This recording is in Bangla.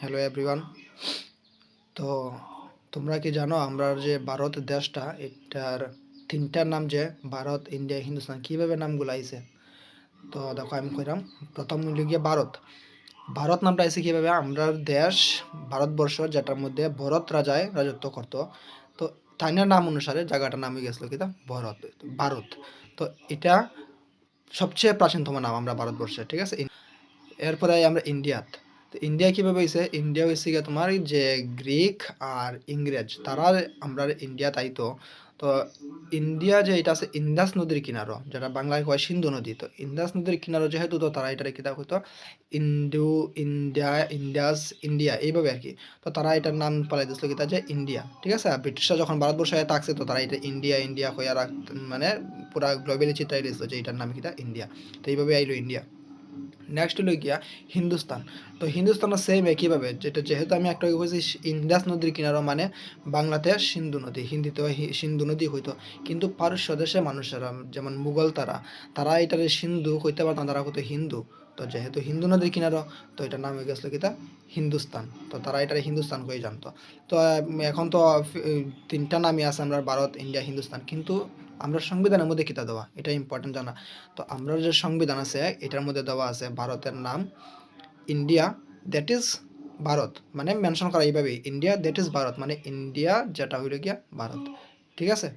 Hello everyone. তো তোমরা কি জানো আমরা যে ভারত দেশটা এটার তিনটার নাম যে ভারত, ইন্ডিয়া, হিন্দুস্তান কিভাবে নামগুলো আইছে? তো দেখো আমি কইরাম। প্রথম হইল গিয়ে ভারত। ভারত নামটা আইছে কিভাবে? আমরা দেশ ভারতবর্ষ যেটার মধ্যে ভরত রাজায় রাজত্ব করতো। তো তাইনার নাম অনুসারে জায়গাটার নাম হয়ে গেছিল কিতা ভারত। তো এটা সবচেয়ে প্রাচীনতম নাম আমরা ভারতবর্ষের, ঠিক আছে? এরপরে আমরা ইন্ডিয়াত। তো ইন্ডিয়া কিভাবে হয়েছে? ইন্ডিয়া হয়েছে গিয়ে তোমার এই যে গ্রিক আর ইংরেজ তারা আমরা ইন্ডিয়াত আইতো। তো ইন্ডিয়া যে এটা আছে ইন্দাস নদীর কিনারো, যেটা বাংলায় কয় সিন্ধু নদী। তো ইন্দাস নদীর কিনারো যেহেতু, তো তারা এটার কিতা হইতো ইন্দু ইন্ডিয়া, ইন্দাস, ইন্ডিয়া এইভাবে আর কি। তো তারা এটার নাম পালাই দিছিল কিতা যে ইন্ডিয়া, ঠিক আছে? আর ব্রিটিশরা যখন ভারতবর্ষে থাকছে তো তারা এটা ইন্ডিয়া ইন্ডিয়া হইয়া মানে পুরা গ্লোবালি চিত্রাই দিয়েছিল যে এটার নাম কিতা ইন্ডিয়া। তো এইভাবে আইলো ইন্ডিয়া। নেক্সট হলো গিয়া হিন্দুস্তান। তো হিন্দুস্তানও সেম একইভাবে, যেটা যেহেতু আমি একটা বলছি ইন্দাস নদীর কিনারো মানে বাংলাতে সিন্ধু নদী, হিন্দিতে সিন্ধু নদী হইতো। কিন্তু পারস্য দেশে মানুষেরা যেমন মুঘল তারা এটারে সিন্ধু কইতে পারতো না, তারা হইতো হিন্দু। তো যেহেতু হিন্দু নদীর কিনারো তো এটার নাম হয়ে গেছিলো কিতা হিন্দুস্তান। তো তারা এটারে হিন্দুস্তান কই জানতো। তো এখন তো তিনটা নামই আছে আমরা, ভারত, ইন্ডিয়া, হিন্দুস্তান। কিন্তু আমরা সংবিধানের মধ্যে কিতা দেওয়া এটা ইম্পর্টেন্ট জানা। তো আমরা যে সংবিধান আছে এটার মধ্যে দেওয়া আছে ভারতের নাম ইন্ডিয়া, দ্যাট ইজ ভারত, মানে মেনশন করা এইভাবেই ইন্ডিয়া দ্যাট ইজ ভারত, মানে ইন্ডিয়া যেটা হইল গিয়া ভারত, ঠিক আছে?